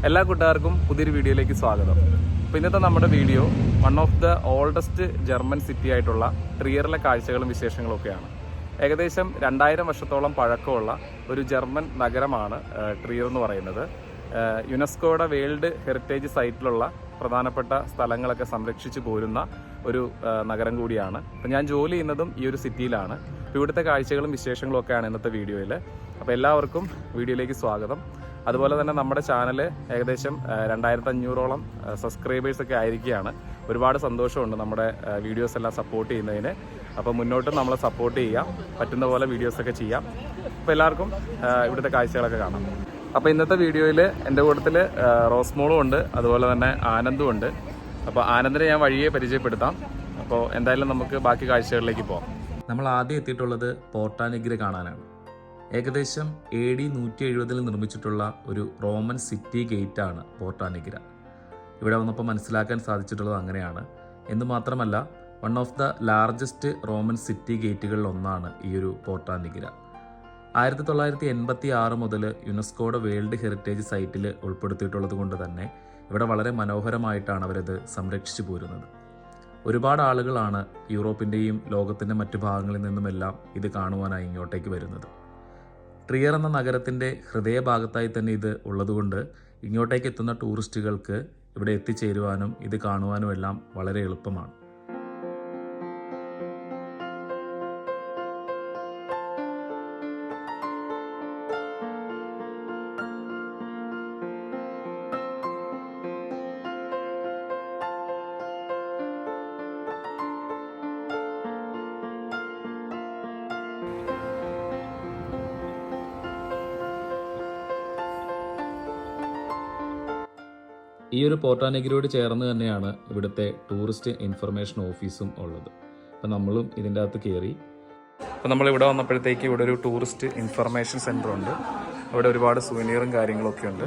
എല്ലാ കൂട്ടുകാർക്കും പുതിയൊരു വീഡിയോയിലേക്ക് സ്വാഗതം. അപ്പോൾ ഇന്നത്തെ നമ്മുടെ video one of the oldest German city ആയിട്ടുള്ള ട്രിയറിലെ കാഴ്ചകളും വിശേഷങ്ങളും ഒക്കെയാണ്. ഏകദേശം 2000 വർഷത്തോളം പഴക്കമുള്ള ഒരു ജർമ്മൻ നഗരമാണ് ട്രിയർ എന്ന് പറയുന്നത്. യുനെസ്കോയുടെ വേൾഡ് ഹെറിറ്റേജ് സൈറ്റിലുള്ള പ്രധാനപ്പെട്ട സ്ഥലങ്ങളൊക്കെ സംരക്ഷിച്ചു പോരുന്ന ഒരു നഗരം കൂടിയാണ്. അപ്പോൾ ഞാൻ ജോലി ചെയ്യുന്നതും ഈ ഒരു സിറ്റിയിലാണ്. അപ്പോൾ ഇവിടുത്തെ കാഴ്ചകളും വിശേഷങ്ങളും ഒക്കെയാണ് ഇന്നത്തെ വീഡിയോയിൽ. അപ്പോൾ എല്ലാവർക്കും വീഡിയോയിലേക്ക് സ്വാഗതം. അതുപോലെ തന്നെ നമ്മുടെ ചാനൽ ഏകദേശം 2500ഓളം സബ്സ്ക്രൈബേഴ്സൊക്കെ ആയിരിക്കുകയാണ്. ഒരുപാട് സന്തോഷമുണ്ട് നമ്മുടെ വീഡിയോസ് എല്ലാം സപ്പോർട്ട് ചെയ്യുന്നതിന്. അപ്പോൾ മുന്നോട്ടും നമ്മളെ സപ്പോർട്ട് ചെയ്യാം, പറ്റുന്ന പോലെ വീഡിയോസൊക്കെ ചെയ്യാം. അപ്പോൾ എല്ലാവർക്കും ഇവിടുത്തെ കാഴ്ചകളൊക്കെ കാണാം. അപ്പോൾ ഇന്നത്തെ വീഡിയോയിൽ എൻ്റെ കൂട്ടത്തിൽ റോസ്മോളും ഉണ്ട്, അതുപോലെ തന്നെ ആനന്ദും ഉണ്ട്. അപ്പോൾ ആനന്ദിനെ ഞാൻ വഴിയെ പരിചയപ്പെടുത്താം. അപ്പോൾ എന്തായാലും നമുക്ക് ബാക്കി കാഴ്ചകളിലേക്ക് പോകാം. നമ്മൾ ആദ്യം എത്തിയിട്ടുള്ളത് പോർട്ടാ നിഗ്ര കാണാനാണ്. ഏകദേശം AD 170 നിർമ്മിച്ചിട്ടുള്ള ഒരു റോമൻ സിറ്റി ഗേറ്റാണ് പോർട്ടാ നിഗ്ര. ഇവിടെ വന്നപ്പോൾ മനസ്സിലാക്കാൻ സാധിച്ചിട്ടുള്ളത് അങ്ങനെയാണ്. എന്ന് മാത്രമല്ല, one of the largest Roman city ഗേറ്റുകളിൽ ഒന്നാണ് ഈ ഒരു പോർട്ടാ നിഗ്ര. 1986 മുതൽ യുനെസ്കോയുടെ വേൾഡ് ഹെറിറ്റേജ് സൈറ്റിൽ ഉൾപ്പെടുത്തിയിട്ടുള്ളത് കൊണ്ട് തന്നെ ഇവിടെ വളരെ മനോഹരമായിട്ടാണ് അവരത് സംരക്ഷിച്ചു പോരുന്നത്. ഒരുപാട് ആളുകളാണ് യൂറോപ്പിൻ്റെയും ലോകത്തിൻ്റെ മറ്റു ഭാഗങ്ങളിൽ നിന്നുമെല്ലാം ഇത് കാണുവാനായി ഇങ്ങോട്ടേക്ക് വരുന്നത്. ട്രിയർ എന്ന നഗരത്തിൻ്റെ ഹൃദയഭാഗത്തായി തന്നെ ഇത് ഉള്ളതുകൊണ്ട് ഇങ്ങോട്ടേക്ക് എത്തുന്ന ടൂറിസ്റ്റുകൾക്ക് ഇവിടെ എത്തിച്ചേരുവാനും ഇത് കാണുവാനും എല്ലാം വളരെ എളുപ്പമാണ്. ഈ ഒരു പോർട്ടാ നിഗ്രയോട് ചേർന്ന് തന്നെയാണ് ഇവിടുത്തെ ടൂറിസ്റ്റ് ഇൻഫർമേഷൻ ഓഫീസും ഉള്ളത്. അപ്പോൾ നമ്മളും ഇതിൻ്റെ അകത്ത് കയറി. അപ്പോൾ നമ്മളിവിടെ വന്നപ്പോഴത്തേക്ക് ഇവിടെ ഒരു ടൂറിസ്റ്റ് ഇൻഫർമേഷൻ സെൻ്റർ ഉണ്ട്. അവിടെ ഒരുപാട് സുവനീറും കാര്യങ്ങളൊക്കെ ഉണ്ട്.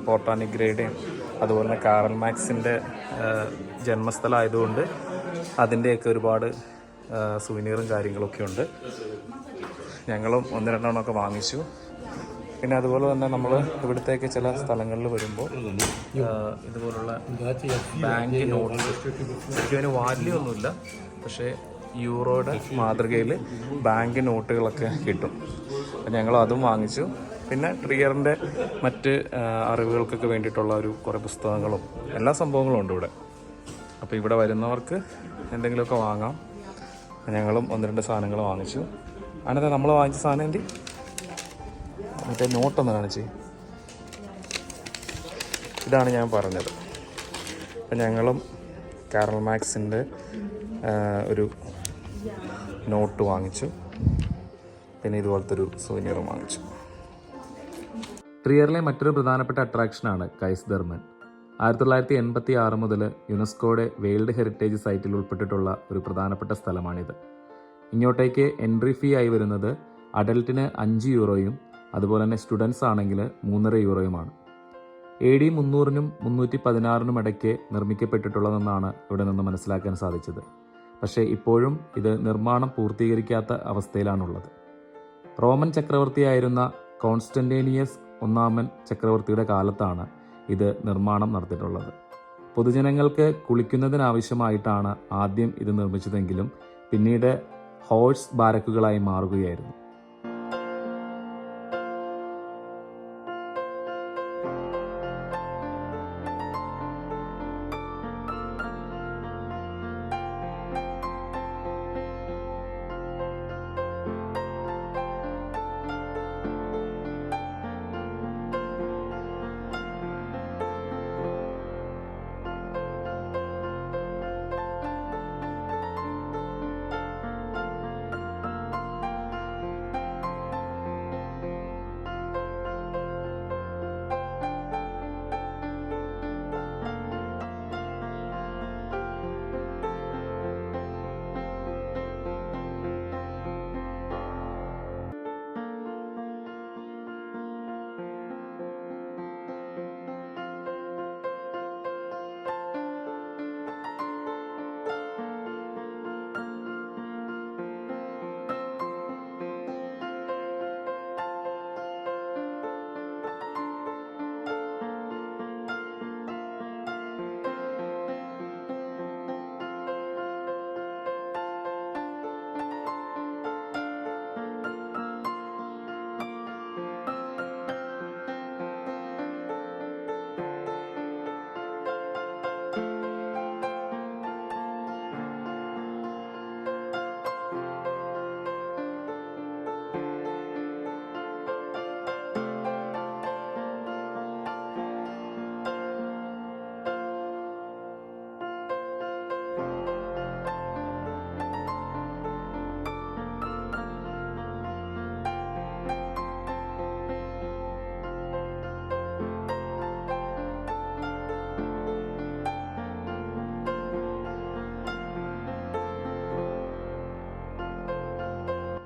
പോർട്ടാ നിഗ്രയുടെയും അതുപോലെ തന്നെ കാറൽ മാക്സിൻ്റെ ജന്മസ്ഥലമായതുകൊണ്ട് അതിൻ്റെയൊക്കെ ഒരുപാട് സുവനീറും കാര്യങ്ങളൊക്കെ ഉണ്ട്. ഞങ്ങളും 1-2 വാങ്ങിച്ചു. പിന്നെ അതുപോലെ തന്നെ നമ്മൾ ഇവിടത്തേക്ക് ചില സ്ഥലങ്ങളിൽ വരുമ്പോൾ ഇതുപോലുള്ള ബാങ്ക് നോട്ട്, ഇതിന് വാല്യൂ ഒന്നുമില്ല, പക്ഷേ യൂറോയുടെ മാതൃകയിൽ ബാങ്ക് നോട്ടുകളൊക്കെ കിട്ടും. അപ്പം ഞങ്ങൾ അതും വാങ്ങിച്ചു. പിന്നെ ട്രിയറിൻ്റെ മറ്റ് അറിവുകൾക്കൊക്കെ വേണ്ടിയിട്ടുള്ള കുറേ പുസ്തകങ്ങളും എല്ലാ സംഭവങ്ങളും ഉണ്ട് ഇവിടെ. അപ്പോൾ ഇവിടെ വരുന്നവർക്ക് എന്തെങ്കിലുമൊക്കെ വാങ്ങാം. ഞങ്ങളും 1-2 സാധനങ്ങൾ വാങ്ങിച്ചു. അതിനകത്ത് നമ്മൾ വാങ്ങിച്ച സാധനം എന്തി മറ്റേ നോട്ടൊന്ന് കാണിച്ച്, ഇതാണ് ഞാൻ പറഞ്ഞത്. അപ്പം ഞങ്ങളും കാറൽ മാക്സിൻ്റെ ഒരു നോട്ട് വാങ്ങിച്ചു. പിന്നെ ഇതുപോലത്തെ ഒരു സുവനീറും വാങ്ങിച്ചു. ട്രിയറിലെ മറ്റൊരു പ്രധാനപ്പെട്ട അട്രാക്ഷനാണ് കൈസ്ദർമൻ. 1986 മുതൽ യുനെസ്കോയുടെ വേൾഡ് ഹെറിറ്റേജ് സൈറ്റിൽ ഉൾപ്പെട്ടിട്ടുള്ള ഒരു പ്രധാനപ്പെട്ട സ്ഥലമാണിത്. ഇങ്ങോട്ടേക്ക് എൻട്രി ഫീ ആയി വരുന്നത് അഡൽട്ടിന് 5 യൂറോയും അതുപോലെ തന്നെ സ്റ്റുഡൻസ് ആണെങ്കിൽ 3.5 യൂറോയുമാണ്. AD 300-നും 316-നും ഇടയ്ക്ക് നിർമ്മിക്കപ്പെട്ടിട്ടുള്ളതെന്നാണ് ഇവിടെ നിന്ന് മനസ്സിലാക്കാൻ സാധിച്ചത്. പക്ഷേ ഇപ്പോഴും ഇത് നിർമ്മാണം പൂർത്തീകരിക്കാത്ത അവസ്ഥയിലാണുള്ളത്. റോമൻ ചക്രവർത്തിയായിരുന്ന കോൺസ്റ്റന്റീനിയസ് 1 ചക്രവർത്തിയുടെ കാലത്താണ് ഇത് നിർമ്മാണം നടത്തിയിട്ടുള്ളത്. പൊതുജനങ്ങൾക്ക് കുളിക്കുന്നതിനാവശ്യമായിട്ടാണ് ആദ്യം ഇത് നിർമ്മിച്ചതെങ്കിലും പിന്നീട് ഹോഴ്സ് ബാരക്കുകളായി മാറുകയായിരുന്നു.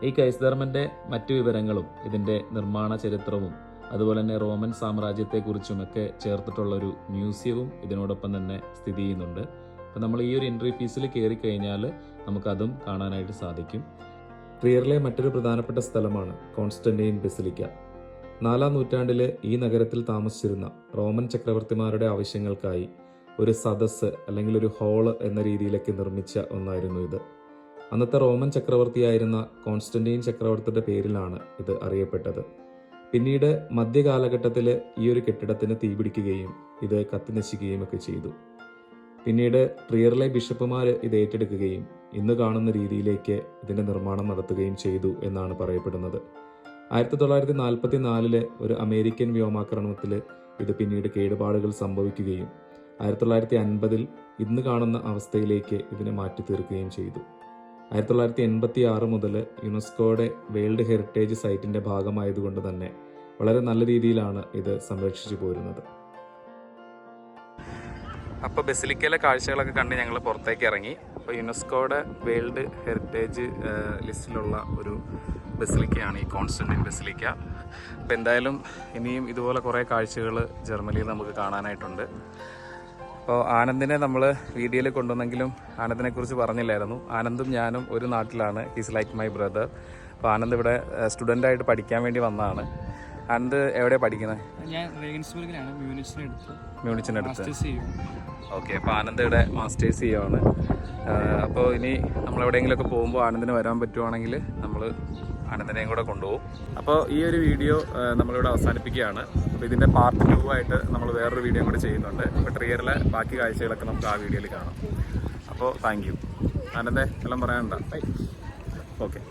ഈ കൈസ്ദർമൻ്റെ മറ്റു വിവരങ്ങളും ഇതിൻ്റെ നിർമ്മാണ ചരിത്രവും അതുപോലെ തന്നെ റോമൻ സാമ്രാജ്യത്തെക്കുറിച്ചുമൊക്കെ ചേർത്തിട്ടുള്ളൊരു മ്യൂസിയവും ഇതിനോടൊപ്പം തന്നെ സ്ഥിതി ചെയ്യുന്നുണ്ട്. അപ്പോൾ നമ്മൾ ഈ ഒരു എൻട്രി ഫീസിൽ കയറി കഴിഞ്ഞാൽ നമുക്കതും കാണാനായിട്ട് സാധിക്കും. ട്രിയറിലെ മറ്റൊരു പ്രധാനപ്പെട്ട സ്ഥലമാണ് കോൺസ്റ്റന്റൈൻ ബസിലിക്ക. 4-ാം നൂറ്റാണ്ടിൽ ഈ നഗരത്തിൽ താമസിച്ചിരുന്ന റോമൻ ചക്രവർത്തിമാരുടെ ആവശ്യങ്ങൾക്കായി ഒരു സദസ്സ് അല്ലെങ്കിൽ ഒരു ഹാള് എന്ന രീതിയിലേക്ക് നിർമ്മിച്ച ഒന്നായിരുന്നു ഇത്. അന്നത്തെ റോമൻ ചക്രവർത്തിയായിരുന്ന കോൺസ്റ്റന്റൈൻ ചക്രവർത്തിയുടെ പേരിലാണ് ഇത് അറിയപ്പെട്ടത്. പിന്നീട് മധ്യകാലഘട്ടത്തിൽ ഈ ഒരു കെട്ടിടത്തിന് തീപിടിക്കുകയും ഇത് കത്തിനശിക്കുകയും ഒക്കെ ചെയ്തു. പിന്നീട് ട്രിയറിലെ ബിഷപ്പുമാർ ഇത് ഏറ്റെടുക്കുകയും ഇന്ന് കാണുന്ന രീതിയിലേക്ക് ഇതിൻ്റെ നിർമ്മാണം നടത്തുകയും ചെയ്തു എന്നാണ് പറയപ്പെടുന്നത്. 1944 ഒരു അമേരിക്കൻ വ്യോമാക്രമണത്തിൽ ഇത് പിന്നീട് കേടുപാടുകൾ സംഭവിക്കുകയും 1950 ഇന്ന് കാണുന്ന അവസ്ഥയിലേക്ക് ഇതിനെ മാറ്റി തീർക്കുകയും ചെയ്തു. 1986 മുതൽ യുനെസ്കോയുടെ വേൾഡ് ഹെറിറ്റേജ് സൈറ്റിൻ്റെ ഭാഗമായതുകൊണ്ട് തന്നെ വളരെ നല്ല രീതിയിലാണ് ഇത് സംരക്ഷിച്ചു പോരുന്നത്. അപ്പോൾ ബസിലിക്കയിലെ കാഴ്ചകളൊക്കെ കണ്ട് ഞങ്ങൾ പുറത്തേക്ക് ഇറങ്ങി. അപ്പോൾ യുനെസ്കോയുടെ വേൾഡ് ഹെറിറ്റേജ് ലിസ്റ്റിലുള്ള ഒരു ബസിലിക്കയാണ് ഈ കോൺസ്റ്റന്റൈൻ ബസിലിക്ക. അപ്പോൾ എന്തായാലും ഇനിയും ഇതുപോലെ കുറേ കാഴ്ചകൾ ജർമ്മനിയിൽ നമുക്ക് കാണാനായിട്ടുണ്ട്. അപ്പോൾ ആനന്ദിനെ നമ്മൾ വീഡിയോയിൽ കൊണ്ടുവന്നെങ്കിലും ആനന്ദിനെക്കുറിച്ച് പറഞ്ഞില്ലായിരുന്നു. ആനന്ദും ഞാനും ഒരു നാട്ടിലാണ്. He's like my brother. അപ്പോൾ ആനന്ദ് ഇവിടെ സ്റ്റുഡൻ്റായിട്ട് പഠിക്കാൻ വേണ്ടി വന്നതാണ്. ആനന്ദ് എവിടെയാണ് പഠിക്കുന്നത്? ഞാൻ റേഗൻസ്ബർഗിലാണ്, മ്യൂണിച്ചിനടുത്ത്. ഓക്കെ, അപ്പോൾ ആനന്ദ് ഇവിടെ മാസ്റ്റേഴ്സ് ചെയ്യുവാണ്. അപ്പോൾ ഇനി നമ്മൾ എവിടെയെങ്കിലുമൊക്കെ പോകുമ്പോൾ ആനന്ദിന് വരാൻ പറ്റുവാണെങ്കിൽ നമ്മൾ ആനന്ദിനെയും കൂടെ കൊണ്ടുപോകും. അപ്പോൾ ഈ ഒരു വീഡിയോ നമ്മളിവിടെ അവസാനിപ്പിക്കുകയാണ്. അപ്പോൾ ഇതിൻ്റെ പാർട്ട് 2 ആയിട്ട് നമ്മൾ വേറൊരു വീഡിയോ കൂടെ ചെയ്യുന്നുണ്ട്. അപ്പോൾ ട്രിയറിലെ ബാക്കി കാഴ്ചകളൊക്കെ നമുക്ക് ആ വീഡിയോയിൽ കാണാം. അപ്പോൾ താങ്ക് യു. ആനന്ദേ എല്ലാം പറയാനുണ്ടോ? ഓക്കെ.